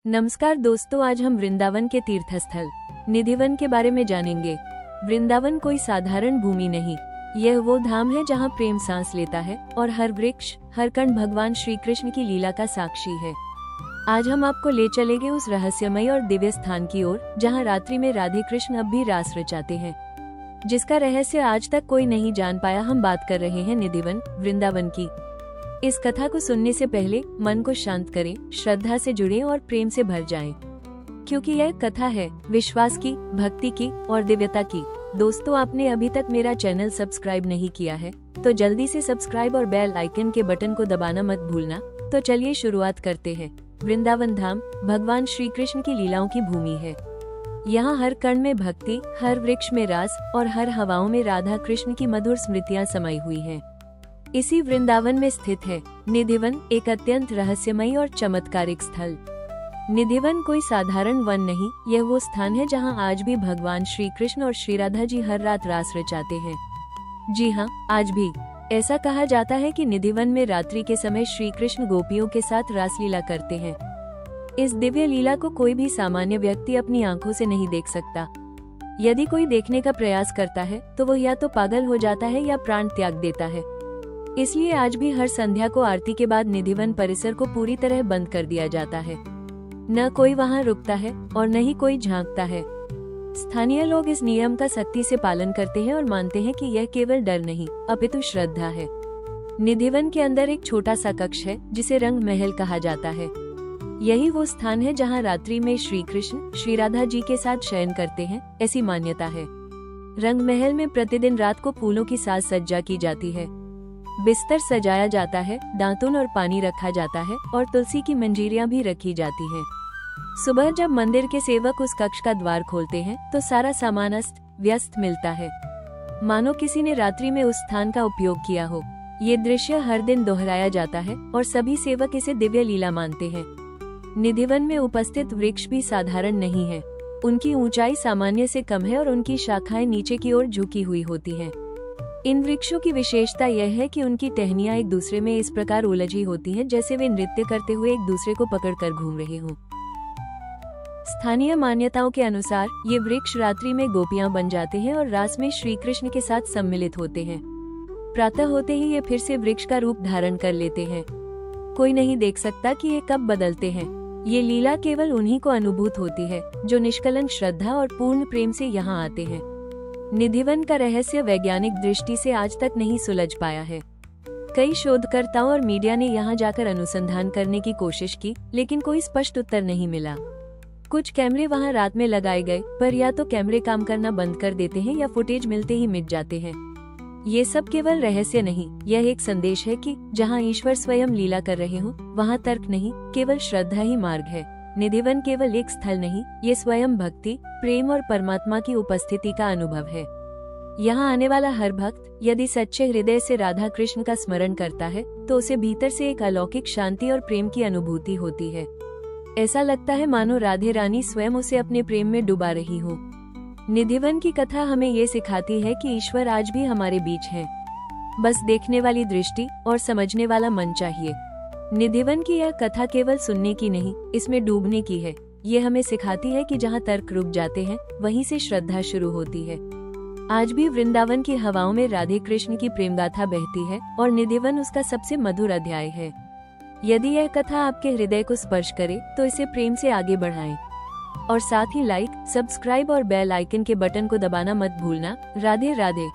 नमस्कार दोस्तों, आज हम वृंदावन के तीर्थस्थल निधिवन के बारे में जानेंगे। वृंदावन कोई साधारण भूमि नहीं, यह वो धाम है जहाँ प्रेम सांस लेता है और हर वृक्ष हर कण भगवान श्री कृष्ण की लीला का साक्षी है। आज हम आपको ले चलेंगे उस रहस्यमय और दिव्य स्थान की ओर जहाँ रात्रि में राधे कृष्ण अब भी रास रचाते हैं, जिसका रहस्य आज तक कोई नहीं जान पाया। हम बात कर रहे हैं निधिवन वृंदावन की। इस कथा को सुनने से पहले मन को शांत करें, श्रद्धा से जुड़ें और प्रेम से भर जाएं, क्योंकि यह कथा है विश्वास की, भक्ति की और दिव्यता की। दोस्तों, आपने अभी तक मेरा चैनल सब्सक्राइब नहीं किया है तो जल्दी से सब्सक्राइब और बेल आइकन के बटन को दबाना मत भूलना। तो चलिए शुरुआत करते हैं। वृंदावन धाम भगवान श्री कृष्ण की लीलाओं की भूमि है। यहाँ हर कण में भक्ति, हर वृक्ष में रास और हर हवाओं में राधा कृष्ण की मधुर स्मृतियाँ समाई हुई हैं। इसी वृंदावन में स्थित है निधिवन, एक अत्यंत रहस्यमयी और चमत्कारिक स्थल। निधिवन कोई साधारण वन नहीं, यह वो स्थान है जहाँ आज भी भगवान श्री कृष्ण और श्री राधा जी हर रात रास रचाते हैं। जी हाँ, आज भी ऐसा कहा जाता है कि निधिवन में रात्रि के समय श्री कृष्ण गोपियों के साथ रासलीला करते हैं। इस दिव्य लीला को कोई भी सामान्य व्यक्ति अपनी आंखों से नहीं देख सकता। यदि कोई देखने का प्रयास करता है तो वह या तो पागल हो जाता है या प्राण त्याग देता है। इसलिए आज भी हर संध्या को आरती के बाद निधिवन परिसर को पूरी तरह बंद कर दिया जाता है। न कोई वहां रुकता है और न ही कोई झांकता है। स्थानीय लोग इस नियम का सख्ती से पालन करते हैं और मानते हैं कि यह केवल डर नहीं अपितु श्रद्धा है। निधिवन के अंदर एक छोटा सा कक्ष है जिसे रंग महल कहा जाता है। यही वो स्थान है जहाँ रात्रि में श्री कृष्ण श्री राधा जी के साथ शयन करते हैं, ऐसी मान्यता है। रंग महल में प्रतिदिन रात को फूलों की साज सज्जा की जाती है, बिस्तर सजाया जाता है, दातुन और पानी रखा जाता है और तुलसी की मंजीरियां भी रखी जाती हैं। सुबह जब मंदिर के सेवक उस कक्ष का द्वार खोलते हैं तो सारा सामान अस्त व्यस्त मिलता है, मानो किसी ने रात्रि में उस स्थान का उपयोग किया हो। ये दृश्य हर दिन दोहराया जाता है और सभी सेवक इसे दिव्य लीला मानते हैं। निधिवन में उपस्थित वृक्ष भी साधारण नहीं है। उनकी ऊंचाई सामान्य से कम है और उनकी शाखाएं नीचे की ओर झुकी हुई होती हैं। इन वृक्षों की विशेषता यह है कि उनकी टहनियां एक दूसरे में इस प्रकार उलझी होती हैं जैसे वे नृत्य करते हुए एक दूसरे को पकड़कर घूम रहे हों। स्थानीय मान्यताओं के अनुसार ये वृक्ष रात्रि में गोपियां बन जाते हैं और रास में श्री कृष्ण के साथ सम्मिलित होते हैं। प्रातः होते ही ये फिर से वृक्ष का रूप धारण कर लेते हैं। कोई नहीं देख सकता कि ये कब बदलते हैं। ये लीला केवल उन्हीं को अनुभूत होती है जो निष्कलंक श्रद्धा और पूर्ण प्रेम से यहाँ आते हैं। निधिवन का रहस्य वैज्ञानिक दृष्टि से आज तक नहीं सुलझ पाया है। कई शोधकर्ताओं और मीडिया ने यहाँ जाकर अनुसंधान करने की कोशिश की, लेकिन कोई स्पष्ट उत्तर नहीं मिला। कुछ कैमरे वहाँ रात में लगाए गए, पर या तो कैमरे काम करना बंद कर देते हैं या फुटेज मिलते ही मिट जाते हैं। ये सब केवल रहस्य नहीं, यह एक संदेश है कि जहाँ ईश्वर स्वयं लीला कर रहे हो वहाँ तर्क नहीं, केवल श्रद्धा ही मार्ग है। निधिवन केवल एक स्थल नहीं, ये स्वयं भक्ति, प्रेम और परमात्मा की उपस्थिति का अनुभव है। यहाँ आने वाला हर भक्त यदि सच्चे हृदय से राधा कृष्ण का स्मरण करता है तो उसे भीतर से एक अलौकिक शांति और प्रेम की अनुभूति होती है। ऐसा लगता है मानो राधे रानी स्वयं उसे अपने प्रेम में डुबा रही हो। निधिवन की कथा हमें ये सिखाती है कि ईश्वर आज भी हमारे बीच है, बस देखने वाली दृष्टि और समझने वाला मन चाहिए। निधिवन की यह कथा केवल सुनने की नहीं, इसमें डूबने की है। ये हमें सिखाती है कि जहाँ तर्क रुक जाते हैं वहीं से श्रद्धा शुरू होती है। आज भी वृंदावन की हवाओं में राधे कृष्ण की प्रेम गाथा बहती है और निधिवन उसका सबसे मधुर अध्याय है। यदि यह कथा आपके हृदय को स्पर्श करे तो इसे प्रेम से आगे बढ़ाएं और साथ ही लाइक, सब्सक्राइब और बेल आइकन के बटन को दबाना मत भूलना। राधे राधे।